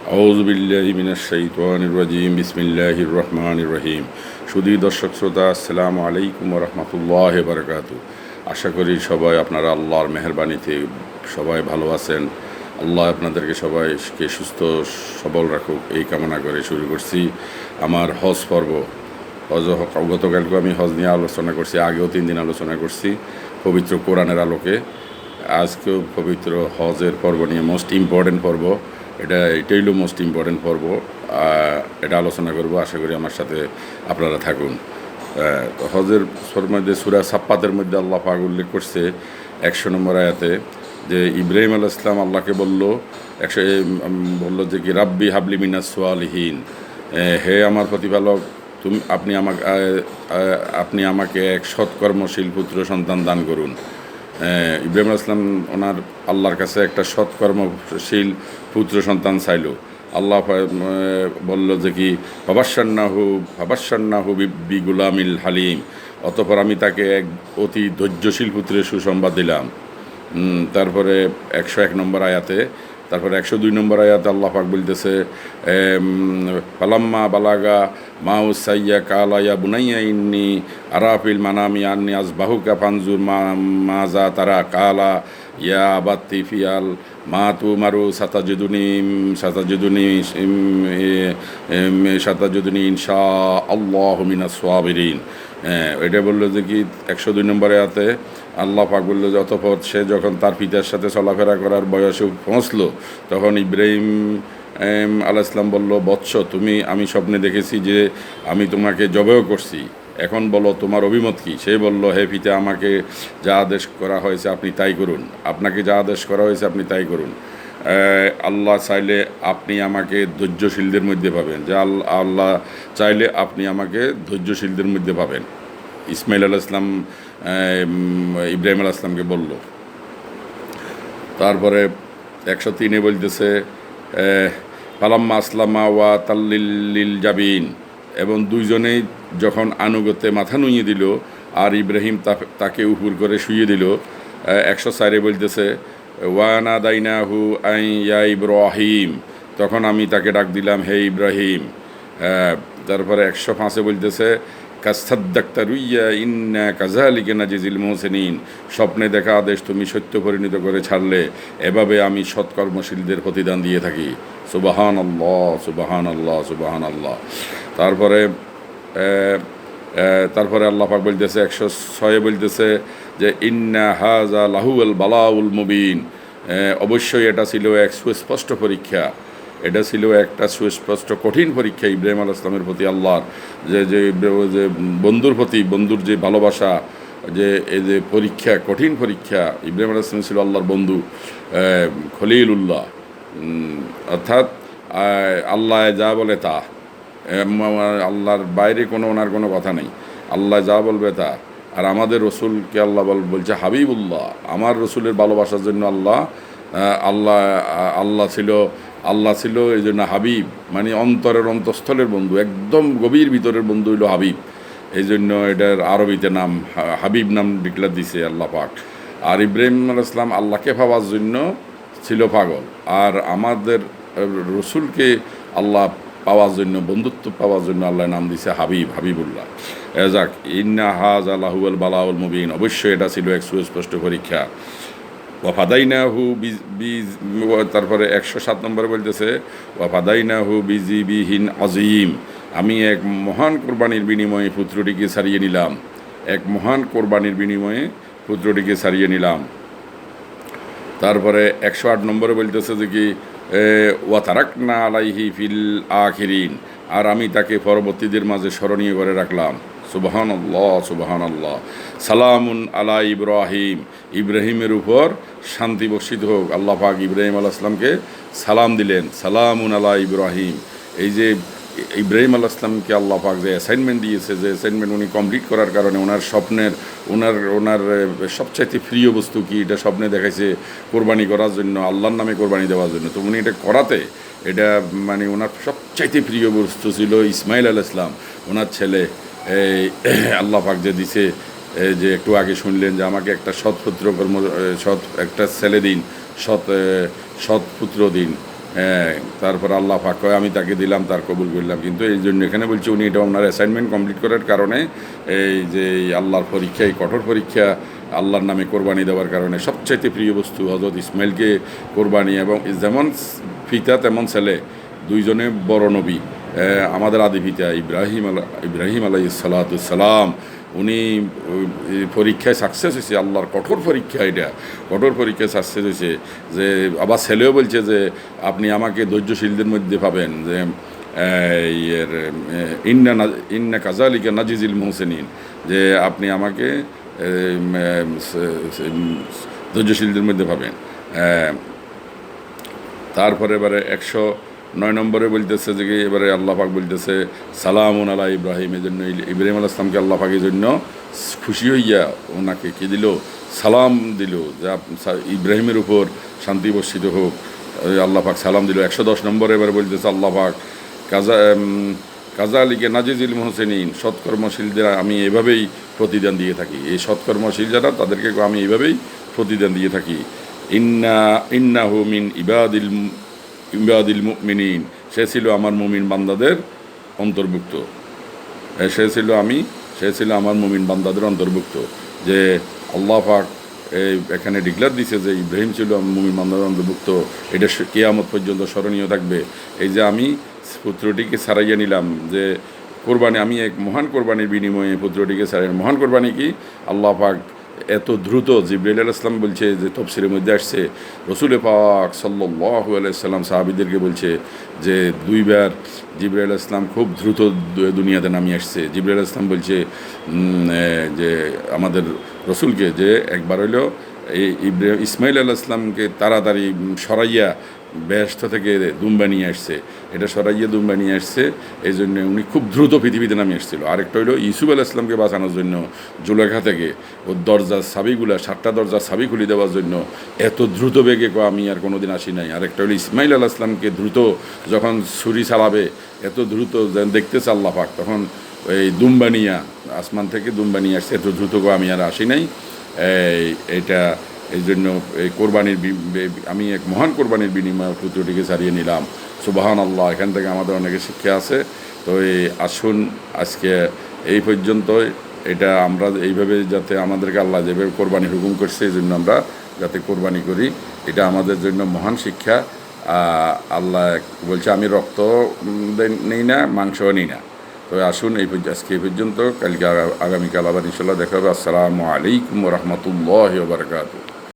আউযু বিল্লাহি মিনাশ শাইতানির রাজিম বিসমিল্লাহির রহমানির রহিম। সুধী দর্শক শ্রোতা, আসসালামু আলাইকুম ওয়া রাহমাতুল্লাহি ওয়া বারাকাতুহু। আশা করি সবাই আপনারা আল্লাহর মেহেরবানিতে সবাই ভালো আছেন। আল্লাহ আপনাদেরকে সবাইকে সুস্থ সবল রাখুক এই কামনা করে শুরু করছি আমার হজ পর্ব। গতকালকে আমি হজ নিয়ে আলোচনা করছি, আগেও 3 দিন আলোচনা করছি পবিত্র কোরআনের আলোকে। আজকেও পবিত্র হজের পর্ব নিয়ে মোস্ট ইম্পর্টেন্ট পর্ব, এটাই হলো মোস্ট ইম্পর্টেন্ট পর্ব। এটা আলোচনা করব, আশা করি আমার সাথে আপনারা থাকুন। হজের মধ্যে সূরা সাফফাতের মধ্যে আল্লাহ পাক উল্লেখ করছে 100 নম্বর আয়াতে যে ইব্রাহিম আলাইহিস সালাম আল্লাহকে বলল যে কি রাব্বি হাবলি মিনাস সালিহিন, হে আমার প্রতিপালক, আপনি আমাকে এক সৎকর্মশীল পুত্র সন্তান দান করুন। ইব্রাহিম আলাইহিস সালাম ওনার আল্লাহর কাছে একটা সৎকর্মশীল পুত্র সন্তান চাইল। আল্লাহ বলল যে কি ফাবাশশারনাহু বিগুলামিল হালিম, অতঃপর আমি তাকে এক অতি ধৈর্যশীল পুত্রের সুসংবাদ দিলাম। তারপরে 101 নম্বর আয়াতে, তারপরে 102 নম্বর আয়াতে আল্লাহ পাক বলতেছে ফালাম্মা বালাগা মাউ সাইয়া কালা ইয়া বুনাইয়া ইন্নি আরাফিল মানামি আন্নি আজবাহুকা ফানজুর মাজা তারা কালা ইয়া আবাত্তি ফিয়াল মা তুমারু সাতাজুদুনি ইনশা আল্লাহু মিনাস সাবিরিন। এটা বললো যে কি 102 নম্বরে আয়াতে আল্লাহ পাক বলল যে অতঃপর সে যখন তার পিতার সাথে চলাফেরা করার বয়সে পৌঁছলো, তখন ইব্রাহিম আলাইহিস সালাম বলল, বৎস, আমি স্বপ্নে দেখেছি যে আমি তোমাকে জবেহ করছি, এখন বলো তোমার অভিমত কি? সে বলল, হে পিতা, আমাকে যা আদেশ করা হয়েছে আপনি তাই করুন। আপনাকে যা আদেশ করা হয়েছে আপনি তাই করুন। আল্লাহ চাইলে আপনি আমাকে ধৈর্যশীলদের মধ্যে পাবেন, আল্লাহ চাইলে আপনি আমাকে ধৈর্যশীলদের মধ্যে পাবেন। ইসমাইল আলাইহিস সালাম ইব্রাহিম আলাইহিস সালামকে বলল। তারপরে 103-এ বলতেছে ফালাম্মা আসলামা ওয়া তাল্লিল জাবিন, এবং দুইজনেই যখন আনুগত্যে মাথা নুইয়ে দিল আর ইব্রাহিম তাকে উপর করে শুইয়ে দিল। 104-এ বলতেছে ওয়ানা দাইনাহু আই ইয়া ইব্রাহিম, তখন আমি তাকে ডাক দিলাম, হে ইব্রাহিম। তারপরে 105-এ বলতেছে কাসাদ্দাক্তা রুইয়া ইন্না কাযালিকা নাজিজিল মুহসিনিন, স্বপ্নে দেখা আদেশ তুমি সত্য পরিণত করে ছাড়লে, এভাবে আমি সৎকর্মশীলদের প্রতিদান দিয়ে থাকি। সুবহানাল্লাহ, সুবহানাল্লাহ, সুবহানাল্লাহ। তারপরে আল্লাহ পাক বলতেছে 106-এ বলতেছে যে ইন্না হাযা লাহুল বালাউল মুবিন, অবশ্যই এটা ছিল এক সুস্পষ্ট পরীক্ষা, এটা ছিল একটা সুস্পষ্ট কঠিন পরীক্ষা ইব্রাহিম আলাইহিস সালামের প্রতি আল্লাহর যে বন্ধুর প্রতি বন্ধুর যে ভালোবাসা, যে এই যে পরীক্ষা, কঠিন পরীক্ষা। ইব্রাহিম আলাইহিস সালাম ছিল আল্লাহর বন্ধু, খলিলুল্লাহ, অর্থাৎ আল্লাহ যা বলে তা, আল্লাহর বাইরে ওনার কোনো কথা নেই, আল্লাহ যা বলবে তা। আর আমাদের রসুলকে আল্লাহ বলছে হাবিবুল্লাহ, আমার রসুলের ভালোবাসার জন্য আল্লাহ ছিল এই জন্য হাবিব, মানে অন্তরের অন্তঃস্থলের বন্ধু, একদম গভীর ভিতরের বন্ধু হইল হাবিব। এই জন্য এটার আরবিতে নাম হাবিব নাম ডিক্লার দিছে আল্লাহ পাক। আর ইব্রাহিম আলাইহিস সালাম আল্লাহকে পাওয়ার জন্য ছিল পাগল, আর আমাদের রসুলকে আল্লাহ পাওয়ার জন্য, বন্ধুত্ব পাওয়ার জন্য আল্লাহ নাম দিছে হাবিবুল্লাহ। যাক, ইন্না হাযা লাহুল বালাউল মুবিন, অবশ্যই এটা ছিল এক সুস্পষ্ট পরীক্ষা। ওয়াফাদাইনাহু তারপরে 107 নম্বরে বলতেছে ওয়াফাদাইনাহু বিজিবিহিন আজিম, আমি এক মহান কোরবানির বিনিময়ে পুত্রটিকে ছাড়িয়ে নিলাম, এক মহান কোরবানির বিনিময়ে পুত্রটিকে ছাড়িয়ে নিলাম। তারপরে 108 নম্বরে বলতেছে যে কি ওয়াতারাকনা আলাইহি ফিল আখিরিন, আর আমি তাকে পরবর্তীদের মাঝে স্মরণীয় করে রাখলাম। সুবহানাল্লাহ, সুবহানাল্লাহ। সালামুন আলা ইব্রাহিম, ইব্রাহিমের উপর শান্তি বর্ষিত হোক। আল্লাহ পাক ইব্রাহিম আলাইহিস সালামকে সালাম দিলেন, সালামুন আলা ইব্রাহিম। এই যে ইব্রাহিম আলাইহিস সালামকে আল্লাহ পাক যে অ্যাসাইনমেন্ট দিয়েছে, যে অ্যাসাইনমেন্ট উনি কমপ্লিট করার কারণে ওনার স্বপ্নের ওনার সবচাইতে প্রিয় বস্তু কি, এটা স্বপ্নে দেখাইছে কোরবানি করার জন্য, আল্লাহর নামে কোরবানি দেওয়ার জন্য। তো উনি এটা করাতে, এটা মানে ওনার সবচাইতে প্রিয় বস্তু ছিল ইসমাইল আলাইহিস সালাম, ওনার ছেলে। আল্লাহ পাক যে দিছে, যে একটু আগে শুনলেন যে আমাকে একটা সৎ একটা ছেলে দিন, সৎ পুত্র দিন, তারপর আল্লাহ পাক কয় আমি তাকে দিলাম, তার কবুল করলাম। কিন্তু এই জন্য এখানে বলছে উনি এটা ওনার অ্যাসাইনমেন্ট কমপ্লিট করার কারণে এই যে এই আল্লাহর পরীক্ষা, এই কঠোর পরীক্ষা, আল্লাহর নামে কোরবানি দেওয়ার কারণে সবচাইতে প্রিয় বস্তু হযরত ইসমাইলকে কোরবানি, এবং যেমন পিতা তেমন ছেলে, দুইজনে বড় নবী। আমাদের আদি পিতা ইব্রাহিম আলাইহিস সালাতুস সালাম, উনি পরীক্ষায় সাকসেস হয়েছে, আল্লাহর কঠোর পরীক্ষা, এটা কঠোর পরীক্ষায় সাকসেস হয়েছে। যে আবার ছেলেও বলছে যে আপনি আমাকে ধৈর্যশীলদের মধ্যে পাবেন, যে ইয়ের ইন্না কাজালিকা নাজিজিল মুহসিনিন, যে আপনি আমাকে ধৈর্যশীলদের মধ্যে পাবেন। তারপরে এবারে 109 নম্বরে বলতেছে যে এবারে আল্লাহ পাক বলতেছে সালামুন আলা ইব্রাহিম। এই জন্য ইব্রাহিম আলাইহিস সালামকে আল্লাহ পাক এই জন্য খুশি হইয়া ওনাকে কী দিল, সালাম দিল, যে ইব্রাহিমের উপর শান্তি বর্ষিত হোক। আল্লাহ পাক সালাম দিল। 110 নম্বরে এবার বলতেছে আল্লাহ পাক কাজালিকে নাজিজিল মুহসিনিন, সৎকর্মশীলদের আমি এভাবেই প্রতিদান দিয়ে থাকি। এই সৎকর্মশীল যারা তাদেরকে আমি এইভাবেই প্রতিদান দিয়ে থাকি। ইন্নাহু মিন ইবাদিল মুমিনিন, সে ছিল আমার মুমিন বান্দাদের অন্তর্ভুক্ত। সে ছিল আমার মুমিন বান্দাদের অন্তর্ভুক্ত। যে আল্লাহ পাক এখানে ডিক্লার দিছে যে ইব্রাহিম ছিল মুমিন বান্দাদের অন্তর্ভুক্ত। এটা কিয়ামত পর্যন্ত স্মরণীয় থাকবে। এই যে আমি পুত্রটিকে ছাড়াইয়া নিলাম, যে কোরবানি, আমি এক মহান কোরবানির বিনিময়ে পুত্রটিকে ছাড়াই। মহান কোরবানি কি? আল্লাহ পাক এত দ্রুত, জিবরাইল আলাইহিস সালাম বলছে যে তাফসীরের মধ্যে আসছে, রসুল পাক সাল্লাল্লাহু আলাইহি সাল্লাম সাহাবীদেরকে বলছে যে দুইবার জিবরাইল আলাইহিস সালাম খুব দ্রুত দুনিয়াতে নামিয়ে আসছে। জিবরাইল আলাইহিস সালাম বলছে যে আমাদের রসুলকে, যে একবার হইলো ইসমাইল আলাইহিস সালামকে তাড়াতাড়ি সরাইয়া বেহেশত থেকে দুম্বা নিয়ে আসছে, এটা সরাইয়া দুম্বা নিয়ে আসছে, এই জন্য উনি খুব দ্রুত পৃথিবীতে নামে এসেছিল। আরেকটা হইলো ইউসুফ আলাইহিস সালামকে বাঁচানোর জন্য জুলেখা থেকে ওর দরজার চাবিগুলা, 7টা দরজার চাবি খুলে দেওয়ার জন্য এত দ্রুত বেগে আমি আর কোনো দিন আসি নাই। আরেকটা হলো ইসমাইল আলাইহিস সালামকে দ্রুত যখন ছুরি চালাবে, এত দ্রুত দেখতেছে আল্লাহ পাক, তখন এই দুম্বা নিয়া আসমান থেকে দুম্বা নিয়ে আসছে, এত দ্রুত আমি আর আসি নাই। এইটা এই জন্য এই কোরবানির আমি এক মহান কোরবানির বিনিময়ে পুত্রটিকে ছাড়িয়ে নিলাম। সুবহানাল্লাহ। এখান থেকে আমাদের অনেকে শিক্ষা আছে। তো আসুন আজকে এই পর্যন্তই। এটা আমরা এইভাবে যাতে আমাদেরকে আল্লাহ যেভাবে কোরবানির হুকুম করছে, এই জন্য আমরা যাতে কোরবানি করি, এটা আমাদের জন্য মহান শিক্ষা। আল্লাহ বলছে আমি রক্ত নেই না, মাংসও নিই না। তো আসুন আজকে এই পর্যন্ত। কালকে আগামীকাল আবার ইনশাল্লাহ দেখা হবে। আসসালামু আলাইকুম ওয়া রাহমাতুল্লাহি ওয়া বারাকাতুহু।